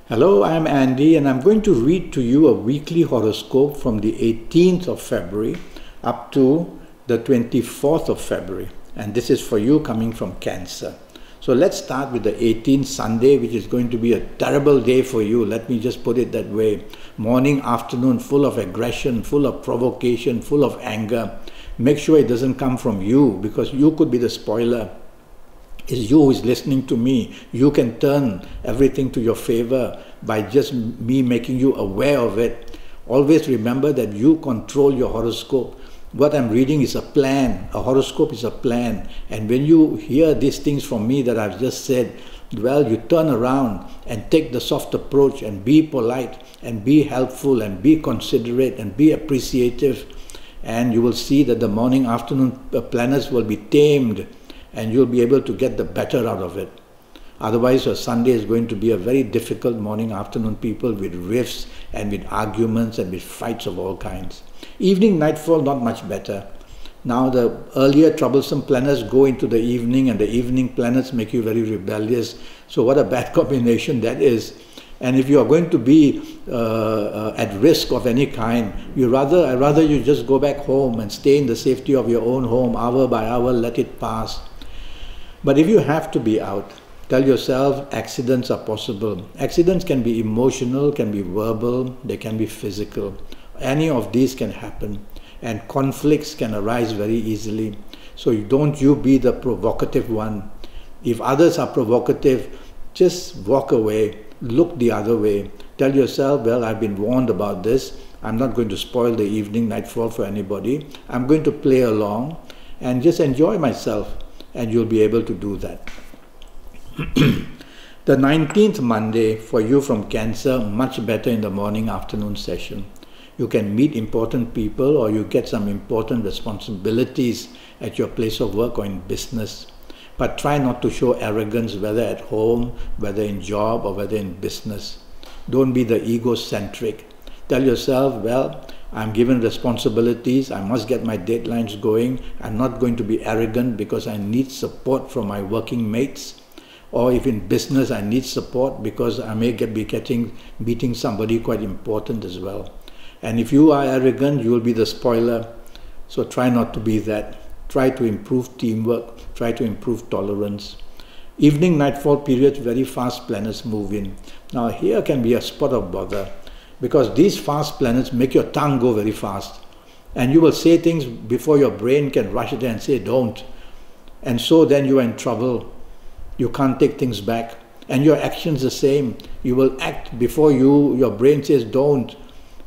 Hello, I'm Andy and I'm going to read to you a weekly horoscope from the 18th of February up to the 24th of February. And this is for you coming from Cancer. So let's start with the 18th Sunday, which is going to be a terrible day for you. Let me just put it that way. Morning, afternoon, full of aggression, full of provocation, full of anger. Make sure it doesn't come from you because you could be the spoiler. It's you who is listening to me. You can turn everything to your favor by just me making you aware of it. Always remember that you control your horoscope. What I'm reading is a plan. A horoscope is a plan. And when you hear these things from me that I've just said, well, you turn around and take the soft approach and be polite and be helpful and be considerate and be appreciative. And you will see that the morning, afternoon planets will be tamed, and you'll be able to get the better out of it. Otherwise, your Sunday is going to be a very difficult morning, afternoon, people with rifts and with arguments and with fights of all kinds. Evening, nightfall, not much better. Now, the earlier troublesome planets go into the evening, and the evening planets make you very rebellious. So what a bad combination that is. And if you are going to be at risk of any kind, I'd rather you just go back home and stay in the safety of your own home, hour by hour, let it pass. But if you have to be out, tell yourself accidents are possible. Accidents can be emotional, can be verbal, they can be physical. Any of these can happen. And conflicts can arise very easily. So don't you be the provocative one. If others are provocative, just walk away, look the other way. Tell yourself, well, I've been warned about this. I'm not going to spoil the evening, nightfall for anybody. I'm going to play along and just enjoy myself. And you'll be able to do that. The 19th Monday for you from Cancer, much better in the morning, afternoon session. You can meet important people or you get some important responsibilities at your place of work or in business. But try not to show arrogance, whether at home, whether in job or whether in business. Don't be the egocentric. Tell yourself, well, I'm given responsibilities, I must get my deadlines going, I'm not going to be arrogant because I need support from my working mates, or if in business I need support because I may be meeting somebody quite important as well. And if you are arrogant, you will be the spoiler, so try not to be that. Try to improve teamwork, try to improve tolerance. Evening, nightfall periods, very fast planets move in. Now here can be a spot of bother, because these fast planets make your tongue go very fast. And you will say things before your brain can rush it and say, don't. And so then you are in trouble. You can't take things back. And your actions the same. You will act before your brain says don't.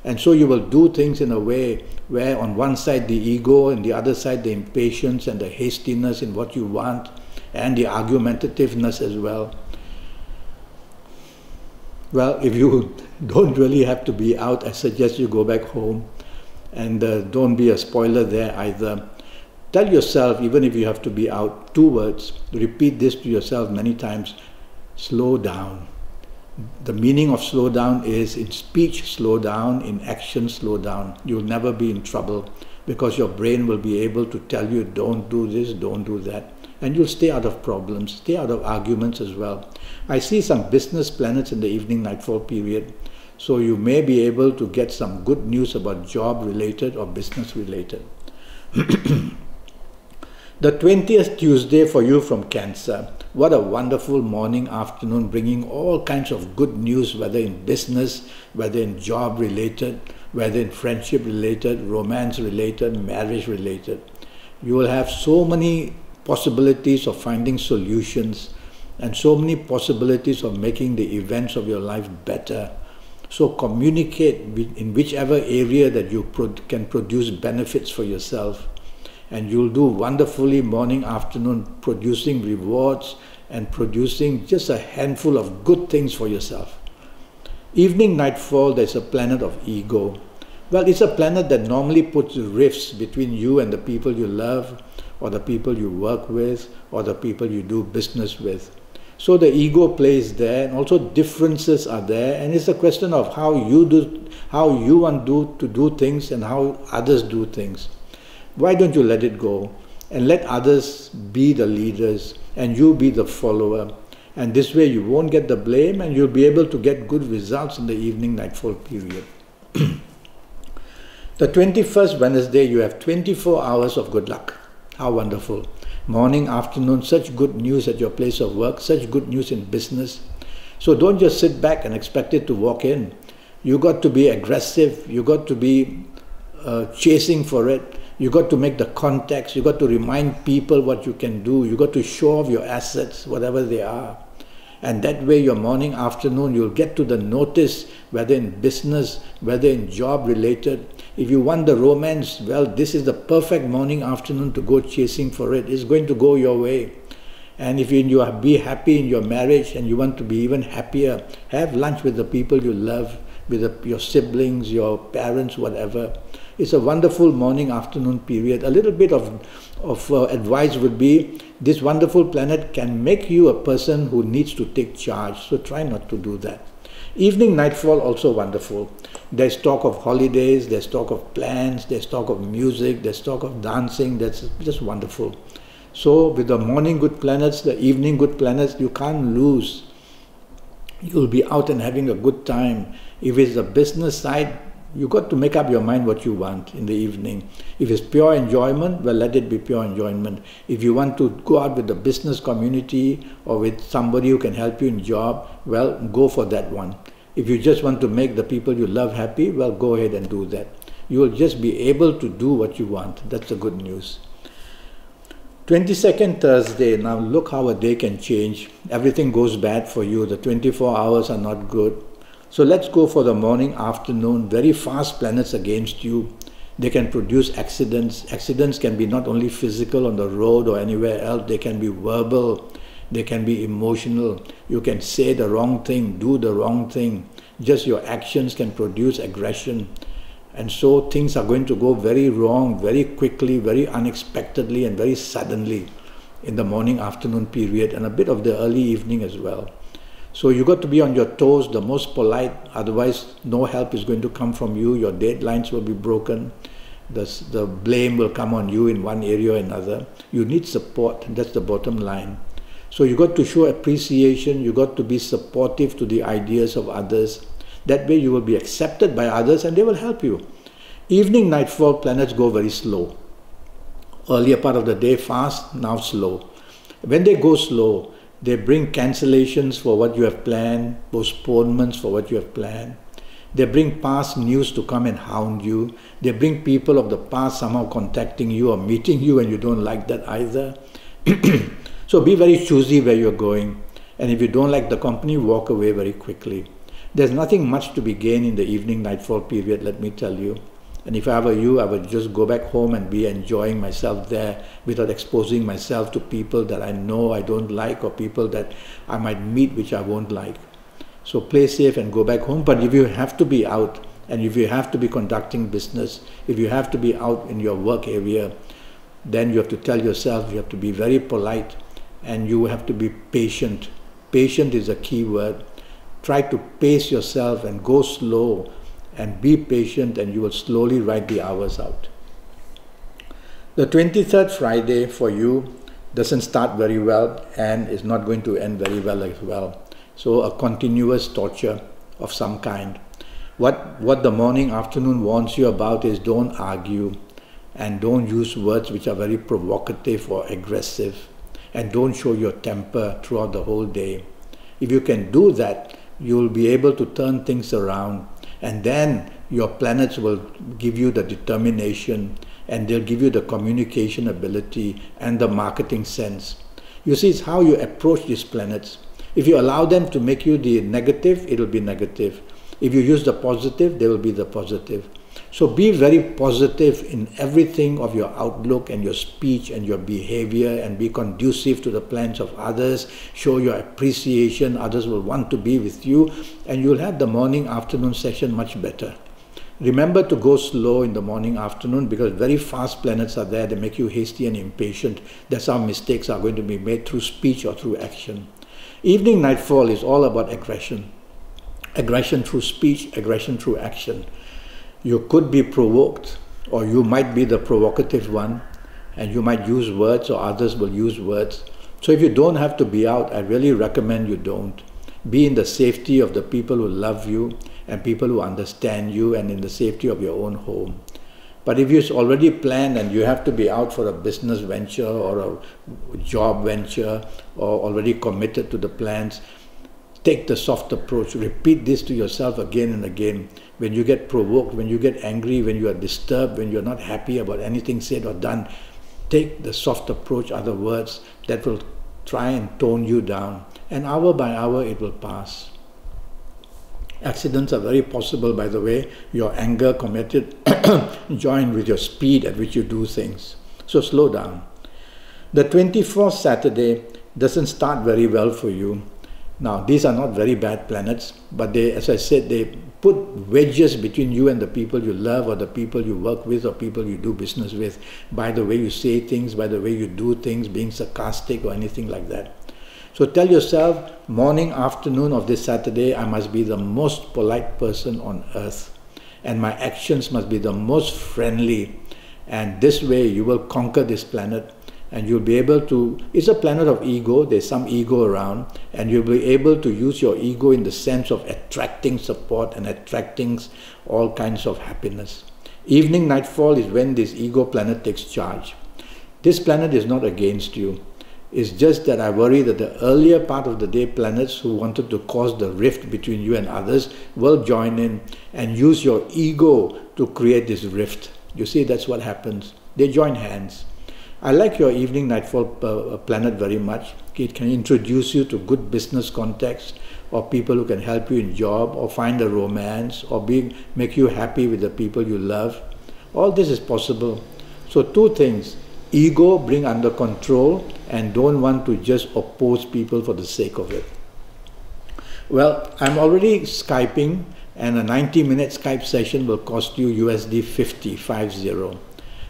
And so you will do things in a way where on one side the ego and the other side the impatience and the hastiness in what you want and the argumentativeness as well. Well, if you don't really have to be out, I suggest you go back home and don't be a spoiler there either. Tell yourself, even if you have to be out, 2 words, repeat this to yourself many times, slow down. The meaning of slow down is in speech, slow down, in action, slow down. You'll never be in trouble because your brain will be able to tell you, don't do this, don't do that. And you'll stay out of problems, stay out of arguments as well. I see some business planets in the evening nightfall period, so you may be able to get some good news about job related or business related. The 20th Tuesday for you from Cancer. What a wonderful morning, afternoon, bringing all kinds of good news, whether in business, whether in job related, whether in friendship related, romance related, marriage related. You will have so many possibilities of finding solutions and so many possibilities of making the events of your life better. So communicate in whichever area that you can produce benefits for yourself. And you'll do wonderfully morning, afternoon, producing rewards and producing just a handful of good things for yourself. Evening, nightfall, there's a planet of ego. Well, it's a planet that normally puts rifts between you and the people you love, or the people you work with, or the people you do business with. So the ego plays there, and also differences are there, and it's a question of how you want to do things and how others do things. Why don't you let it go and let others be the leaders and you be the follower, And this way you won't get the blame and you'll be able to get good results in the evening nightfall period. The 21st Wednesday, you have 24 hours of good luck. How wonderful. Morning, afternoon, such good news at your place of work, such good news in business. So don't just sit back and expect it to walk in. You got to be aggressive. You got to be chasing for it. You got to make the contacts. You got to remind people what you can do. You got to show off your assets, whatever they are. And that way your morning, afternoon, you'll get to the notice, whether in business, whether in job related. If you want the romance, well, this is the perfect morning, afternoon to go chasing for it. It's going to go your way. And if you be happy in your marriage and you want to be even happier, have lunch with the people you love, with your siblings, your parents, whatever. It's a wonderful morning, afternoon period. A little bit of advice would be, this wonderful planet can make you a person who needs to take charge. So try not to do that. Evening nightfall also wonderful. There's talk of holidays, there's talk of plans, there's talk of music, there's talk of dancing. That's just wonderful. So with the morning good planets, the evening good planets, you can't lose. You'll be out and having a good time. If it's the business side, you got to make up your mind what you want in the evening. If it's pure enjoyment, well, let it be pure enjoyment. If you want to go out with the business community or with somebody who can help you in job, well, go for that one. If you just want to make the people you love happy, well, go ahead and do that. You will just be able to do what you want. That's the good news. 22nd Thursday, now look how a day can change. Everything goes bad for you. The 24 hours are not good. So let's go for the morning, afternoon. Very fast planets against you. They can produce accidents. Accidents can be not only physical on the road or anywhere else. They can be verbal. They can be emotional. You can say the wrong thing, do the wrong thing. Just your actions can produce aggression. And so things are going to go very wrong, very quickly, very unexpectedly, and very suddenly in the morning, afternoon period, and a bit of the early evening as well. So you got to be on your toes, the most polite, otherwise no help is going to come from you. Your deadlines will be broken. The blame will come on you in one area or another. You need support, and that's the bottom line. So you got to show appreciation, you got to be supportive to the ideas of others. That way you will be accepted by others and they will help you. Evening nightfall planets go very slow. Earlier part of the day fast, now slow. When they go slow, they bring cancellations for what you have planned, postponements for what you have planned. They bring past news to come and hound you. They bring people of the past somehow contacting you or meeting you and you don't like that either. So be very choosy where you're going. And if you don't like the company, walk away very quickly. There's nothing much to be gained in the evening nightfall period, let me tell you. And if I were you, I would just go back home and be enjoying myself there without exposing myself to people that I know I don't like or people that I might meet which I won't like. So play safe and go back home. But if you have to be out and if you have to be conducting business, if you have to be out in your work area, then you have to tell yourself, you have to be very polite and you have to be patient. Patient is a key word. Try to pace yourself and go slow and be patient and you will slowly write the hours out. The 23rd Friday for you doesn't start very well and is not going to end very well as well. So a continuous torture of some kind. What the morning, afternoon warns you about is don't argue and don't use words which are very provocative or aggressive and don't show your temper throughout the whole day. If you can do that, you'll be able to turn things around and then your planets will give you the determination and they'll give you the communication ability and the marketing sense. You see, it's how you approach these planets. If you allow them to make you the negative, it'll be negative. If you use the positive, they will be the positive. So be very positive in everything of your outlook and your speech and your behavior and be conducive to the plans of others. Show your appreciation. Others will want to be with you and you'll have the morning, afternoon session much better. Remember to go slow in the morning, afternoon because very fast planets are there. They make you hasty and impatient. That's how mistakes are going to be made through speech or through action. Evening nightfall is all about aggression. Aggression through speech, aggression through action. You could be provoked or you might be the provocative one and you might use words or others will use words. So if you don't have to be out, I really recommend you don't. Be in the safety of the people who love you and people who understand you, and in the safety of your own home. But if it's already planned and you have to be out for a business venture or a job venture, or already committed to the plans, take the soft approach. Repeat this to yourself again and again. When you get provoked, when you get angry, when you are disturbed, when you're not happy about anything said or done, take the soft approach, other words that will try and tone you down. And hour by hour it will pass. Accidents are very possible, by the way. Your anger committed joined with your speed at which you do things. So slow down. The 24th Saturday doesn't start very well for you. Now, these are not very bad planets, but they, as I said, they put wedges between you and the people you love, or the people you work with, or people you do business with, by the way you say things, by the way you do things, being sarcastic or anything like that. So tell yourself, morning, afternoon of this Saturday, I must be the most polite person on earth, and my actions must be the most friendly, and this way you will conquer this planet. And you'll be able to, it's a planet of ego, there's some ego around, and you'll be able to use your ego in the sense of attracting support and attracting all kinds of happiness. Evening nightfall is when this ego planet takes charge. This planet is not against you. It's just that I worry that the earlier part of the day planets who wanted to cause the rift between you and others will join in and use your ego to create this rift. You see, that's what happens. They join hands. I like your evening nightfall planet very much. It can introduce you to good business contacts, or people who can help you in job, or find a romance, or make you happy with the people you love. All this is possible. So two things: ego, bring under control, and don't want to just oppose people for the sake of it. Well, I'm already Skyping, and a 90-minute Skype session will cost you USD 50.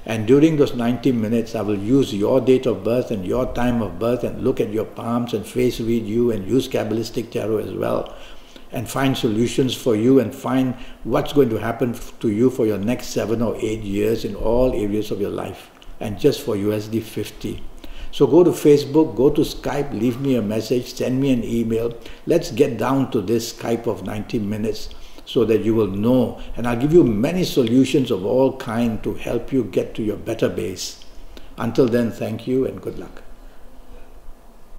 And during those 90 minutes, I will use your date of birth and your time of birth, and look at your palms and face read you, and use Kabbalistic Tarot as well, and find solutions for you, and find what's going to happen to you for your next 7 or 8 years in all areas of your life, and just for USD 50. So go to Facebook, go to Skype, leave me a message, send me an email. Let's get down to this Skype of 90 minutes. So that you will know, and I'll give you many solutions of all kinds to help you get to your better base. Until then, thank you and good luck.